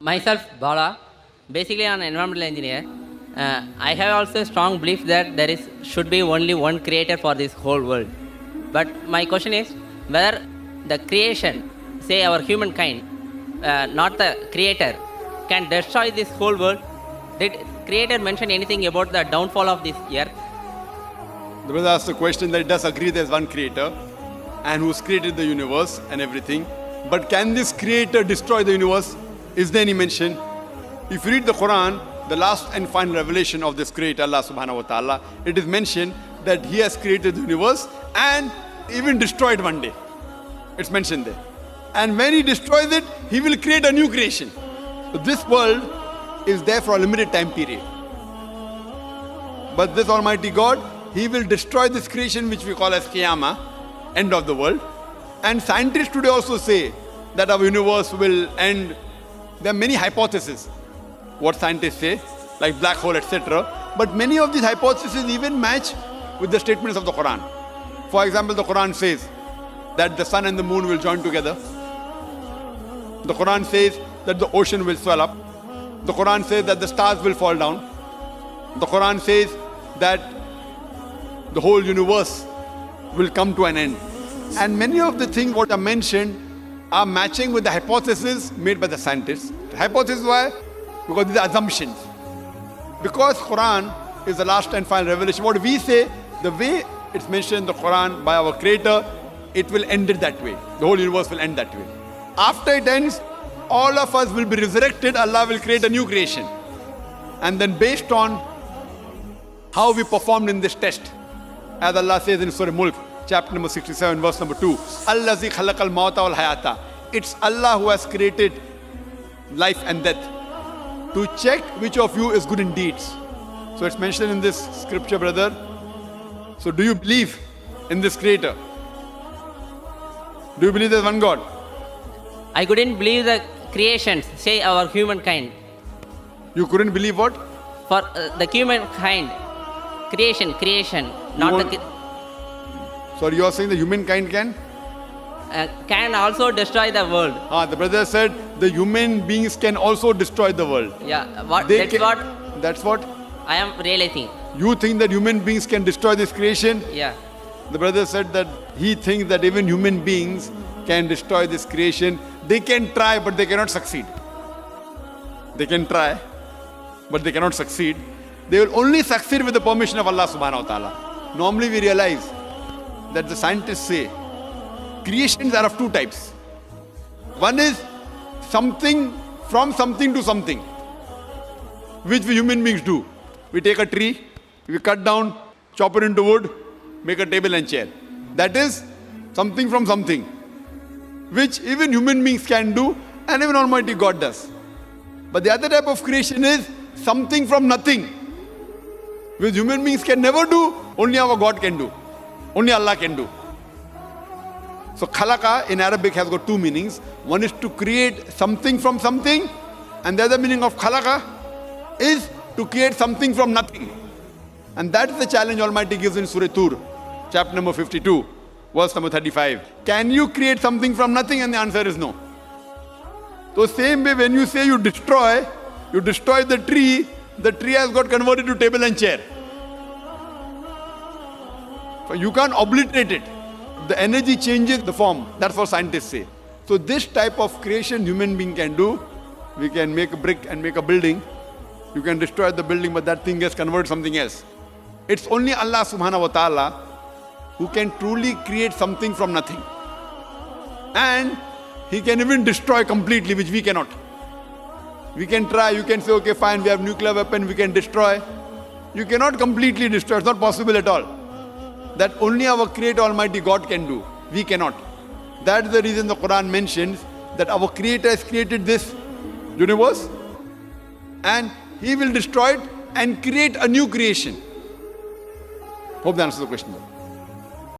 Myself, Bala, basically an environmental engineer. I have also a strong belief that should be only one creator for this whole world. But my question is whether the creation, say our humankind, not the creator, can destroy this whole world. Did creator mention anything about the downfall of this earth? The brother asked the question that it does agree there's one creator and who's created the universe and everything. But can this creator destroy the universe? Is there any mention? If you read the Quran, the last and final revelation of this creator, Allah subhanahu wa ta'ala, it is mentioned that He has created the universe and even destroyed one day. It's mentioned there. And when He destroys it, He will create a new creation. So this world is there for a limited time period. But this Almighty God, He will destroy this creation which we call as Qiyamah, end of the world. And scientists today also say that our universe will end. There are many hypotheses, what scientists say, like black hole, etc. But many of these hypotheses even match with the statements of the Quran. For example, the Quran says that the sun and the moon will join together. The Quran says that the ocean will swell up. The Quran says that the stars will fall down. The Quran says that the whole universe will come to an end. And many of the things what are mentioned are matching with the hypotheses made by the scientists. The hypothesis why? Because these are assumptions. Because Quran is the last and final revelation. What we say, the way it's mentioned in the Quran by our Creator, it will end it that way. The whole universe will end that way. After it ends, all of us will be resurrected. Allah will create a new creation. And then based on how we performed in this test, as Allah says in Surah Mulk, chapter number 67, verse number 2, Allazi khalaqal mawta wal hayata. It's Allah who has created life and death to check which of you is good in deeds. So it's mentioned in this scripture, brother. So do you believe in this creator? Do you believe there's one God? I couldn't believe the creations, say our humankind. You couldn't believe what? For the humankind, creation, not the... Sorry, you are saying the humankind can also destroy the world. The brother said the human beings can also destroy the world. Yeah, That's what I am realizing. You think that human beings can destroy this creation? Yeah. The brother said that he thinks that even human beings can destroy this creation. They can try, but they cannot succeed. They can try, but they cannot succeed. They will only succeed with the permission of Allah subhanahu wa ta'ala. Normally we realize that the scientists say creations are of two types. One is something from something to something, which we human beings do. We take a tree, we cut down, chop it into wood, make a table and chair. That is something from something, which even human beings can do and even Almighty God does. But the other type of creation is something from nothing, which human beings can never do, only our God can do. Only Allah can do. So khalaqa in Arabic has got two meanings. One is to create something from something, and the other meaning of khalaqa is to create something from nothing. And that is the challenge Almighty gives in Surah Tur, chapter number 52, verse number 35. Can you create something from nothing? And the answer is no. So same way when you say you destroy the tree has got converted to table and chair. So you can't obliterate it. The energy changes the form. That's what scientists say. So this type of creation human being can do. We can make a brick and make a building. You can destroy the building, but that thing gets converted to something else. It's only Allah subhanahu wa ta'ala who can truly create something from nothing. And He can even destroy completely, which we cannot. We can try, you can say, okay, fine, we have nuclear weapon, we can destroy. You cannot completely destroy, it's not possible at all. That only our Creator Almighty God can do. We cannot. That's the reason the Quran mentions that our Creator has created this universe and He will destroy it and create a new creation. Hope that answers the question.